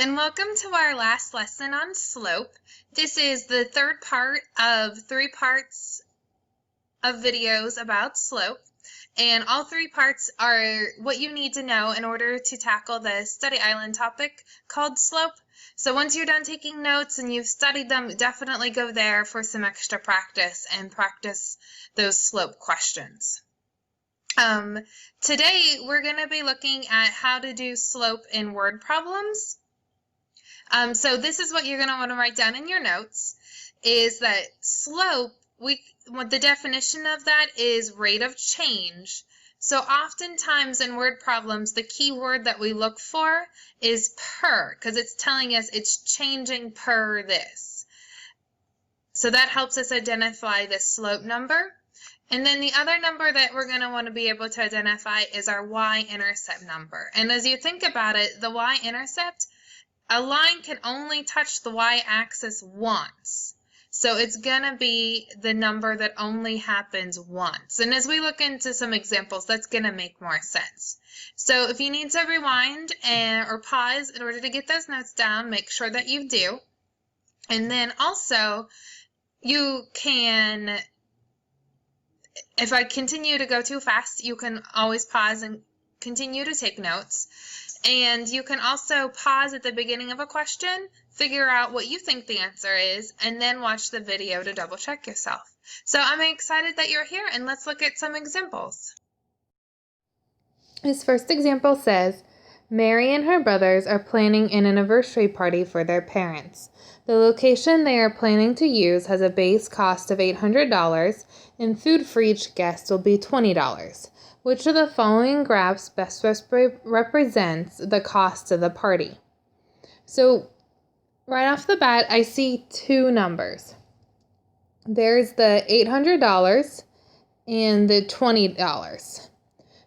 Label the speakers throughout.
Speaker 1: and welcome to our last lesson on slope. This is the third part of 3 parts of videos about slope, and all 3 parts are what you need to know in order to tackle the study island topic called slope. So once you're done taking notes and you've studied them, definitely go there for some extra practice and practice those slope questions. Today we're going to be looking at how to do slope in word problems. So this is what you're going to want to write down in your notes, is that slope, the definition of that is rate of change. So oftentimes in word problems, the key word that we look for is per, because it's telling us it's changing per this. So that helps us identify the slope number. And then the other number that we're going to want to be able to identify is our Y-intercept number. And as you think about it, the Y-intercept, a line can only touch the y-axis once. So it's going to be the number that only happens once. And as we look into some examples, that's going to make more sense. So if you need to rewind or pause in order to get those notes down, make sure that you do. And then also, you can, if I continue to go too fast, you can always pause and continue to take notes. And you can also pause at the beginning of a question, figure out what you think the answer is, and then watch the video to double check yourself. So I'm excited that you're here, and let's look at some examples.
Speaker 2: This first example says, Mary and her brothers are planning an anniversary party for their parents. The location they are planning to use has a base cost of $800, and food for each guest will be $20. Which of the following graphs best represents the cost of the party? So right off the bat, I see 2 numbers. There's the $800 and the $20.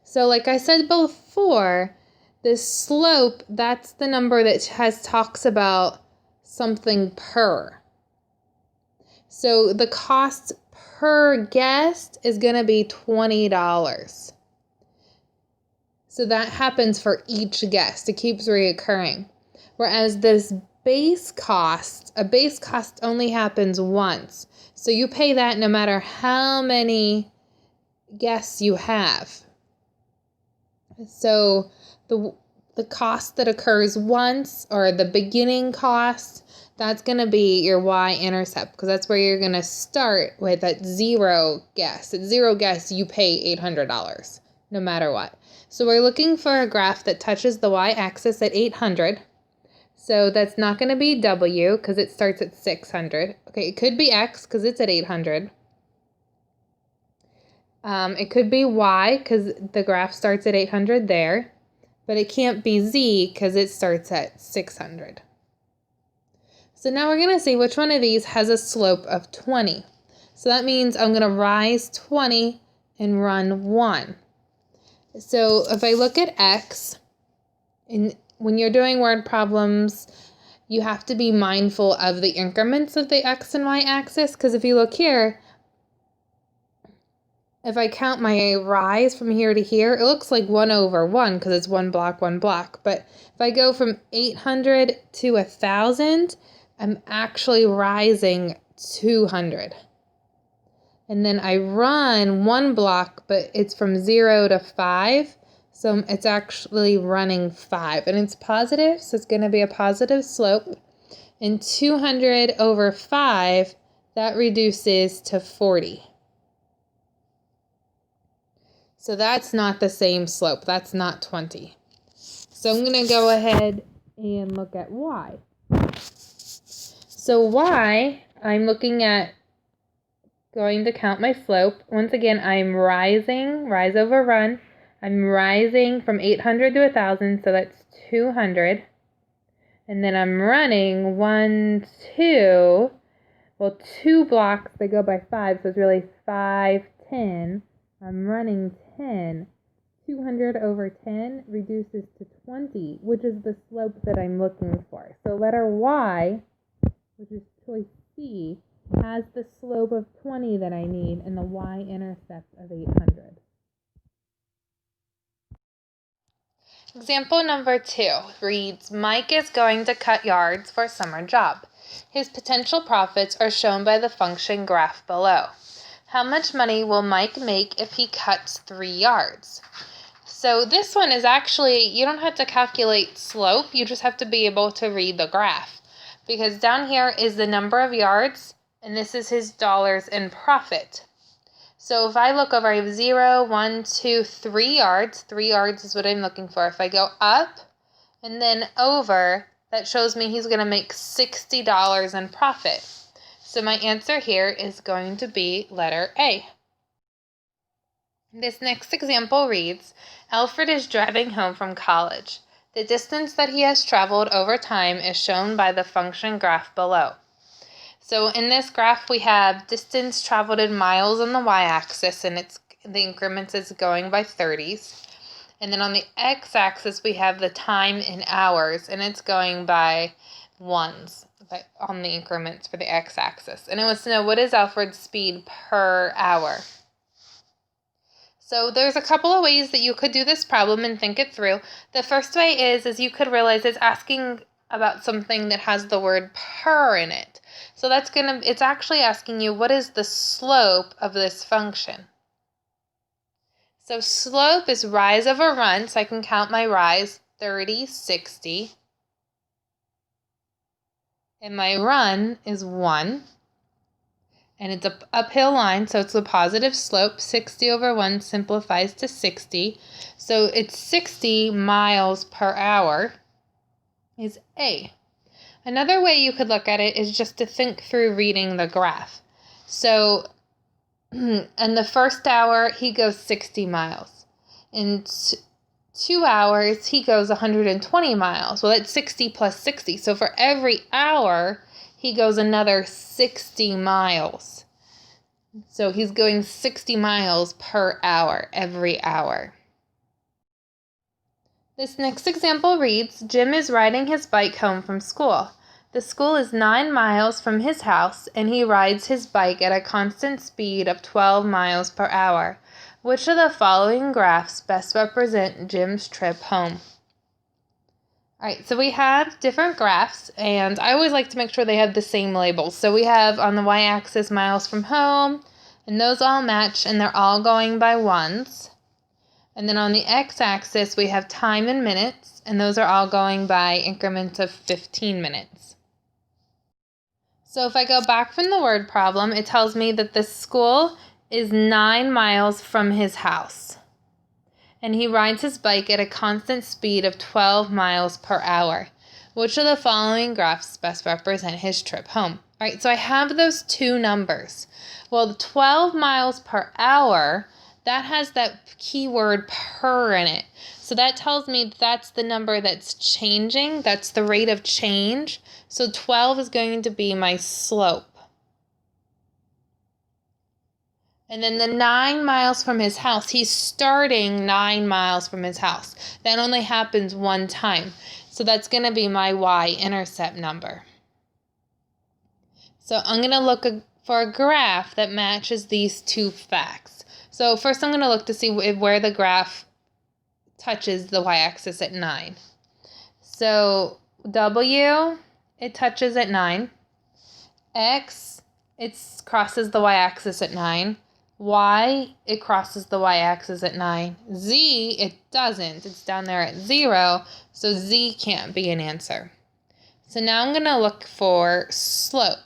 Speaker 2: So like I said before, the slope, that's the number that talks about something per. So the cost per guest is going to be $20. So that happens for each guest. It keeps reoccurring. Whereas this base cost, a base cost only happens once. So you pay that no matter how many guests you have. So the cost that occurs once, or the beginning cost, that's going to be your Y-intercept, because that's where you're going to start with at 0 guests. At 0 guests, you pay $800, no matter what. So we're looking for a graph that touches the y-axis at 800. So that's not going to be W, because it starts at 600. Okay, it could be X, because it's at 800. It could be Y, because the graph starts at 800 there. But it can't be Z, because it starts at 600. So now we're going to see which one of these has a slope of 20. So that means I'm going to rise 20 and run 1. So if I look at X, and when you're doing word problems, you have to be mindful of the increments of the X and Y axis, because if you look here, if I count my rise from here to here, it looks like 1 over 1 because it's 1 block, 1 block. But if I go from 800 to 1,000, I'm actually rising 200. And then I run 1 block, but it's from 0 to 5. So it's actually running 5. And it's positive, so it's going to be a positive slope. And 200 over 5, that reduces to 40. So that's not the same slope. That's not 20. So I'm going to go ahead and look at Y. So Y, I'm looking at going to count my slope. Once again, I'm rising, rise over run. I'm rising from 800 to 1,000, so that's 200. And then I'm running 1, 2. Well, 2 blocks, they go by 5, so it's really 5, 10. I'm running 10. 200 over 10 reduces to 20, which is the slope that I'm looking for. So letter Y, which is choice C, has the slope of 20 that I need and the Y-intercept of 800. Example number 2 reads, Mike is going to cut yards for a summer job. His potential profits are shown by the function graph below. How much money will Mike make if he cuts 3 yards? So this one is actually, you don't have to calculate slope, you just have to be able to read the graph. Because down here is the number of yards, and this is his dollars in profit. So if I look over, I have 0, 1, 2, 3 yards. 3 yards is what I'm looking for. If I go up and then over, that shows me he's going to make $60 in profit. So my answer here is going to be letter A. This next example reads, Alfred is driving home from college. The distance that he has traveled over time is shown by the function graph below. So in this graph, we have distance traveled in miles on the y-axis, and the increments is going by 30s. And then on the x-axis, we have the time in hours, and it's going by ones on the increments for the x-axis. And it wants to know, what is Alfred's speed per hour? So there's a couple of ways that you could do this problem and think it through. The first way is you could realize it's asking about something that has the word per in it. So it's actually asking you, what is the slope of this function? So slope is rise over run, so I can count my rise, 30, 60. And my run is 1. And it's an uphill line, so it's a positive slope. 60 over 1 simplifies to 60. So it's 60 miles per hour is A. Another way you could look at it is just to think through reading the graph. So in the first hour, he goes 60 miles. In 2 hours, he goes 120 miles. Well, that's 60 plus 60. So for every hour, he goes another 60 miles. So he's going 60 miles per hour, every hour. This next example reads, Jim is riding his bike home from school. The school is 9 miles from his house, and he rides his bike at a constant speed of 12 miles per hour. Which of the following graphs best represent Jim's trip home? All right, so we have different graphs, and I always like to make sure they have the same labels. So we have on the y-axis miles from home, and those all match, and they're all going by ones. And then on the x-axis, we have time in minutes, and those are all going by increments of 15 minutes. So if I go back from the word problem, it tells me that the school is 9 miles from his house. And he rides his bike at a constant speed of 12 miles per hour. Which of the following graphs best represent his trip home? All right, so I have those two numbers. Well, the 12 miles per hour, that has that keyword per in it. So that tells me that's the number that's changing. That's the rate of change. So 12 is going to be my slope. And then the 9 miles from his house, he's starting 9 miles from his house. That only happens one time. So that's going to be my Y-intercept number. So I'm going to look for a graph that matches these two facts. So first I'm going to look to see where the graph touches the y-axis at 9. So W, it touches at 9. X, it crosses the y-axis at 9. Y, it crosses the y-axis at 9. Z, it doesn't. It's down there at 0, so Z can't be an answer. So now I'm going to look for slope.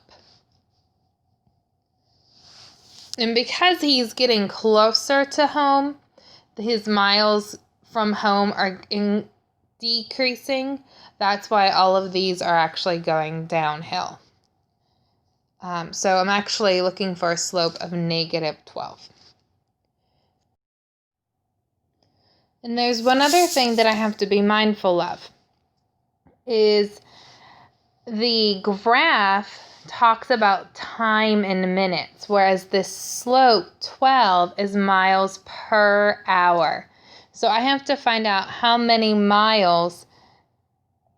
Speaker 2: And because he's getting closer to home, his miles from home are decreasing. That's why all of these are actually going downhill. So I'm actually looking for a slope of -12. And there's one other thing that I have to be mindful of, is the graph talks about time in minutes, whereas this slope 12 is miles per hour. So I have to find out how many miles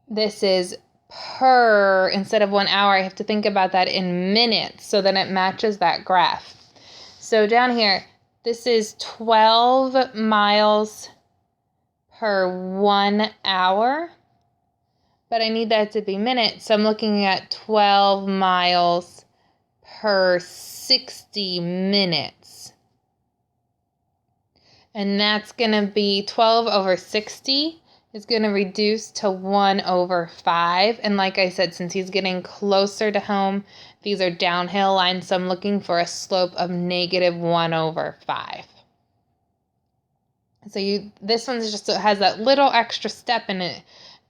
Speaker 2: this is per, instead of 1 hour, I have to think about that in minutes so that it matches that graph. So down here, this is 12 miles per 1 hour, but I need that to be minutes, so I'm looking at 12 miles per 60 minutes. And that's going to be 12 over 60 is going to reduce to 1 over 5. And like I said, since he's getting closer to home, these are downhill lines, so I'm looking for a slope of negative 1 over 5. So this one just has that little extra step in it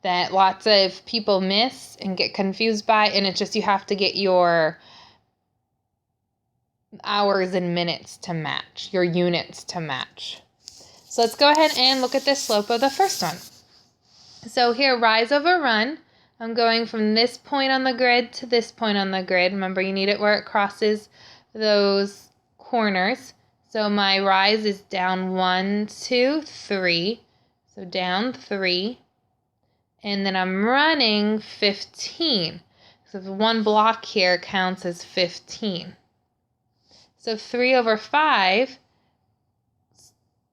Speaker 2: that lots of people miss and get confused by, and it's just you have to get your hours and minutes to match, your units to match. So let's go ahead and look at the slope of the first one. So here, rise over run. I'm going from this point on the grid to this point on the grid. Remember, you need it where it crosses those corners. So my rise is down 1, 2, 3. So down 3. And then I'm running 15. So one block here counts as 15. So 3 over 5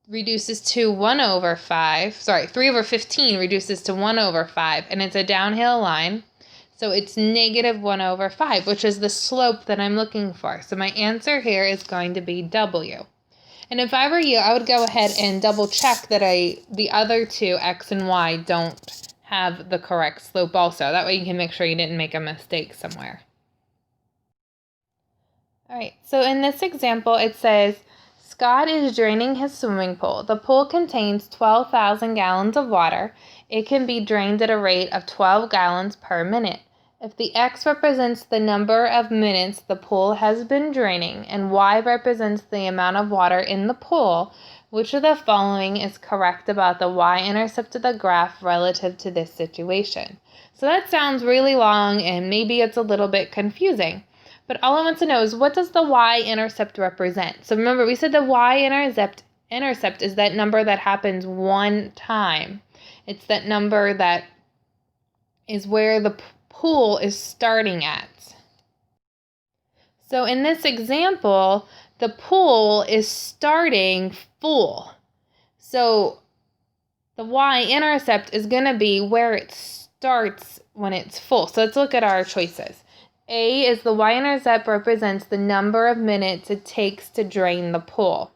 Speaker 2: reduces to 1 over 5. Sorry, 3 over 15 reduces to 1 over 5, and it's a downhill line. So it's negative 1 over 5, which is the slope that I'm looking for. So my answer here is going to be W. And if I were you, I would go ahead and double check that the other two, X and Y, don't have the correct slope also. That way you can make sure you didn't make a mistake somewhere. All right, so in this example, it says, Scott is draining his swimming pool. The pool contains 12,000 gallons of water. It can be drained at a rate of 12 gallons per minute. If the X represents the number of minutes the pool has been draining and Y represents the amount of water in the pool, which of the following is correct about the Y-intercept of the graph relative to this situation? So that sounds really long and maybe it's a little bit confusing. But all I want to know is, what does the Y-intercept represent? So remember, we said the Y-intercept is that number that happens one time. It's that number that is where the pool is starting at. So in this example, the pool is starting full. So the Y-intercept is going to be where it starts when it's full. So let's look at our choices. A is the Y-intercept represents the number of minutes it takes to drain the pool.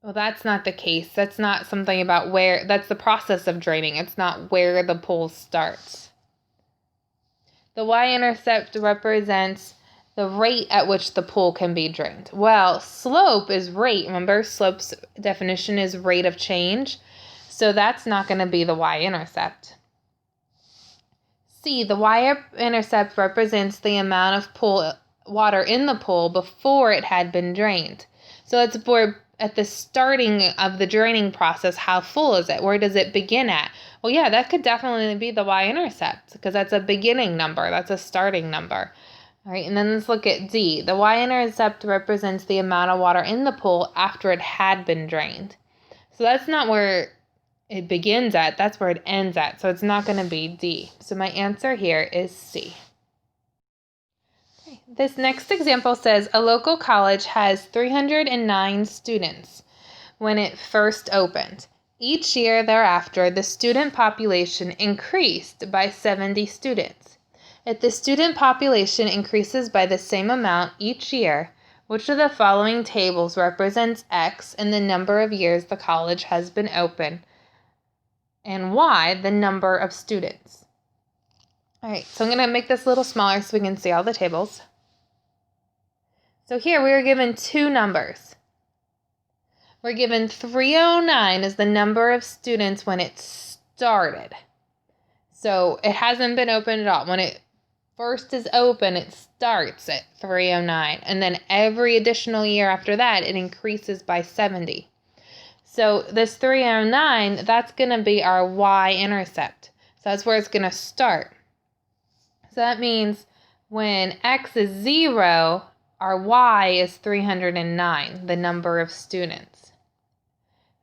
Speaker 2: Well, that's not the case. That's not something about where, that's the process of draining. It's not where the pool starts. The Y-intercept represents the rate at which the pool can be drained. Well, slope is rate. Remember, slope's definition is rate of change. So that's not going to be the Y-intercept. C, the Y-intercept represents the amount of pool water in the pool before it had been drained. So it's for at the starting of the draining process, how full is it? Where does it begin at? Well, yeah, that could definitely be the Y-intercept because that's a beginning number. That's a starting number. All right, and then let's look at D. The Y-intercept represents the amount of water in the pool after it had been drained. So that's not where it begins at, that's where it ends at. So it's not going to be D. So my answer here is C. Okay. This next example says a local college has 309 students when it first opened. Each year thereafter, the student population increased by 70 students. If the student population increases by the same amount each year, which of the following tables represents X and the number of years the college has been open, and Y, the number of students? All right, so I'm going to make this a little smaller so we can see all the tables. So here we are given two numbers. We're given 309 as the number of students when it started. So it hasn't been open at all. When it first is open, it starts at 309. And then every additional year after that, it increases by 70. So this 309, that's going to be our Y-intercept. So that's where it's going to start. So that means when X is 0, our Y is 309, the number of students.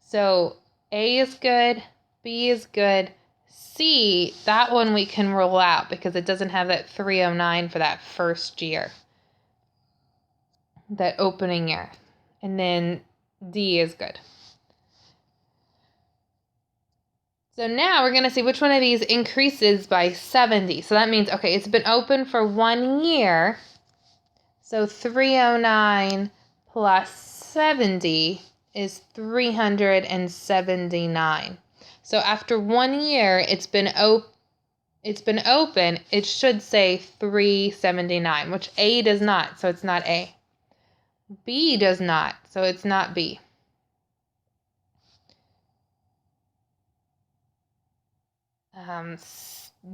Speaker 2: So A is good, B is good, C, that one we can rule out because it doesn't have that 309 for that first year, that opening year. And then D is good. So now we're going to see which one of these increases by 70. So that means, okay, it's been open for 1 year. So 309 plus 70 is 379. So after 1 year, it's been open, it should say 379, which A does not, so it's not A. B does not, so it's not B.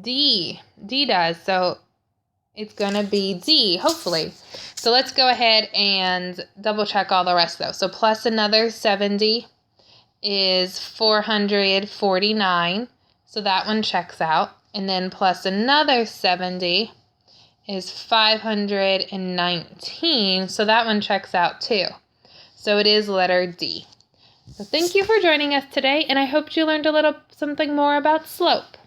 Speaker 2: D does, so it's going to be D, hopefully. So let's go ahead and double check all the rest though. So plus another 70 is 449. So that one checks out. And then plus another 70 is 519. So that one checks out too. So it is letter D. So thank you for joining us today, and I hope you learned something more about slope.